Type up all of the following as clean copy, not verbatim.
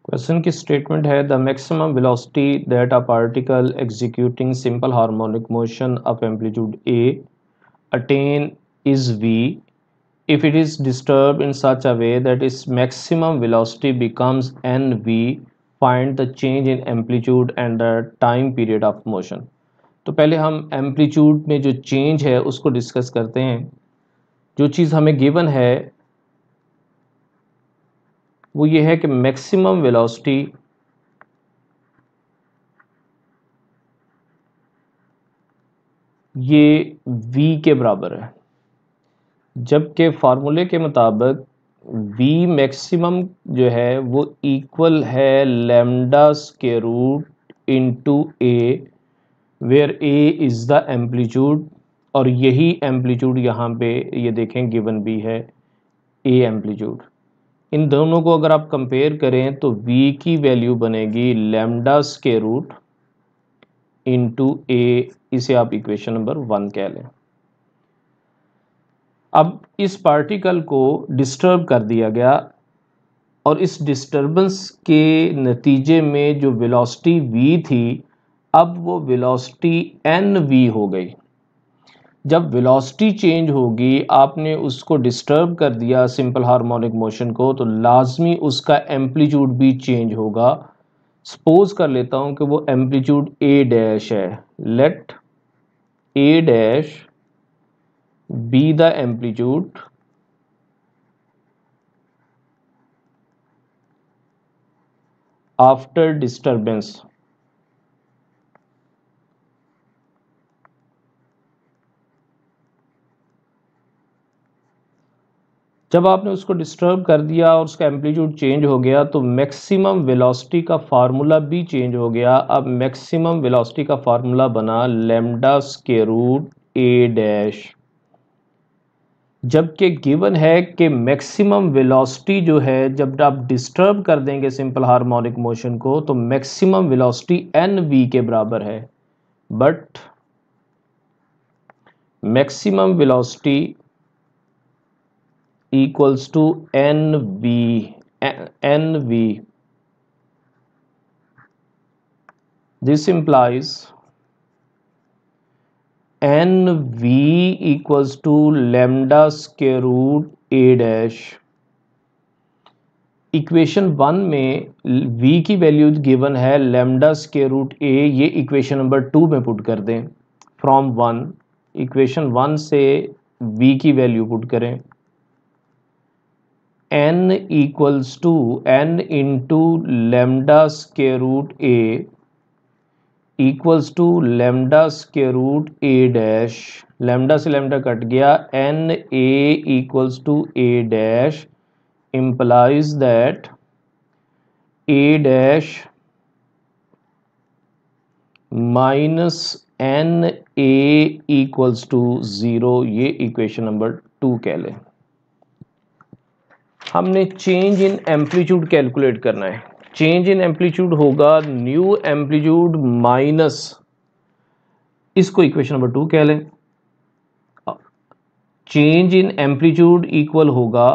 Question की statement है the maximum velocity that a particle executing simple harmonic motion of amplitude A attain is v if it is disturbed in such a way that its maximum velocity becomes nv. Find the change in amplitude and the time period of motion. तो पहले हम amplitude में जो change है उसको discuss करते हैं। जो चीज़ हमें गिवन है वो ये है कि मैक्सिमम वेलोसिटी ये v के बराबर है, जबकि फार्मूले के मुताबिक v मैक्सिमम जो है वो इक्वल है lambda square root into a, where a is the amplitude, और यही एम्पलीट्यूड यहाँ पे ये देखें गिवन भी है a एम्पलीट्यूड। इन दोनों को अगर आप कंपेयर करें तो v की वैल्यू बनेगी lambda square root into a, इसे आप इक्वेशन नंबर 1 कह लें। अब इस पार्टिकल को डिस्टर्ब कर दिया गया और इस डिस्टर्बेंस के नतीजे में जो वेलोसिटी v थी अब वो वेलोसिटी nv हो गई। जब वेलोसिटी चेंज होगी, आपने उसको डिस्टर्ब कर दिया सिंपल हार्मोनिक मोशन को, तो लाजमी उसका एम्पलीट्यूड भी चेंज होगा। सपोज कर लेता हूं कि वो एम्पलीट्यूड a डैश है। Let a dash be the amplitude after disturbance। जब आपने उसको डिस्टर्ब कर दिया और उसका एम्पलीट्यूड चेंज हो गया तो मैक्सिमम वेलोसिटी का फार्मूला भी चेंज हो गया। अब मैक्सिमम वेलोसिटी का फार्मूला बना lambda square root a dash, जबकि गिवन है कि मैक्सिमम वेलोसिटी जो है जब आप डिस्टर्ब कर देंगे सिंपल हार्मोनिक मोशन को तो मैक्सिमम वेलोसिटी nv के बराबर है। But maximum velocity equals to nv। This implies nv equals to lambda square root a dash. Equation 1 में v की वैल्यू गिवन है लैम्डा स्क्वायर रूट a, ये इक्वेशन नंबर 2 में पुट कर दें। फ्रॉम 1 इक्वेशन 1 से v की वैल्यू पुट करें। n equals to n into lambda square root a equals to lambda square root a dash. Lambda से lambda cut गया, n a equals to a dash implies that a dash minus n a equals to 0। ये equation number 2 कह लें। हमने change in amplitude calculate करना है। Change in amplitude होगा new amplitude minus, इसको इक्वेशन नंबर 2 कह लें। चेंज इन एम्पलीट्यूड इक्वल होगा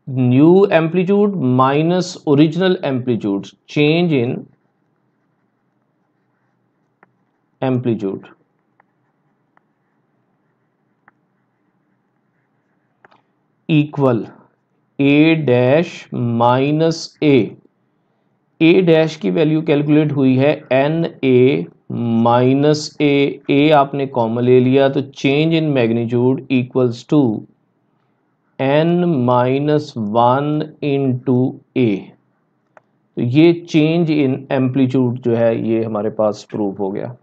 new amplitude minus original amplitude. Change in amplitude equal a dash minus a dash की वैल्यू कैलकुलेट हुई है na माइनस a आपने common ले लिया तो change in magnitude equals to n minus 1 into a। तो ये चेंज इन एम्पलीट्यूड जो है ये हमारे पास प्रूफ हो गया।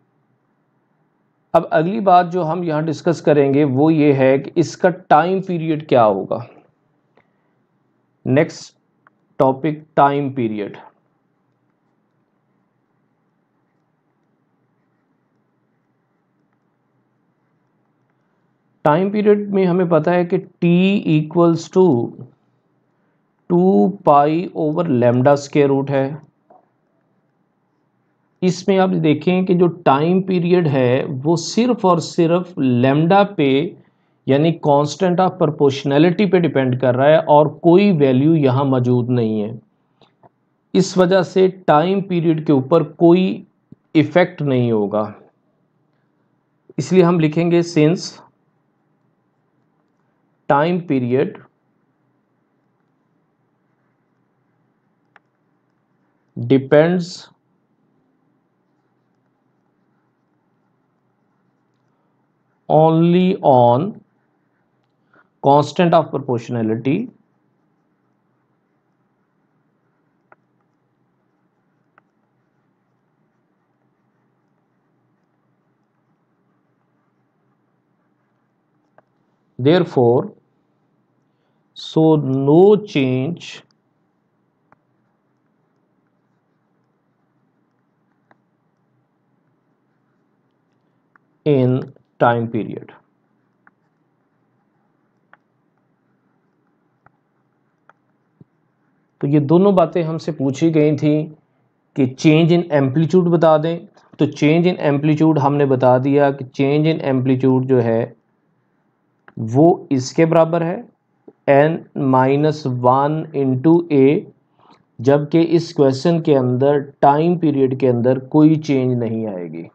अब अगली बात जो हम यहाँ डिस्कस करेंगे वो ये है कि इसका टाइम पीरियड क्या होगा। Next topic time period. Time period में हमें पता है कि t equals to 2 pi over lambda square root है। इसमें आप देखें कि जो टाइम पीरियड है वो सिर्फ और सिर्फ लैम्डा पे यानी कांस्टेंट ऑफ प्रोपोर्शनैलिटी पे डिपेंड कर रहा है और कोई वैल्यू यहाँ मौजूद नहीं है। इस वजह से टाइम पीरियड के ऊपर कोई इफेक्ट नहीं होगा, इसलिए हम लिखेंगे since time period depends only on constant of proportionality therefore so no change in time period। तो ये दोनों बातें हमसे पूछी गई थी कि चेंज इन एम्पलीट्यूड बता दें। तो चेंज इन एम्पलीट्यूड हमने बता दिया कि चेंज इन एम्पलीट्यूड जो है वो इसके बराबर है n-1 इंटू ए, जबकि इस क्वेश्चन के अंदर टाइम पीरियड के अंदर कोई चेंज नहीं आएगी।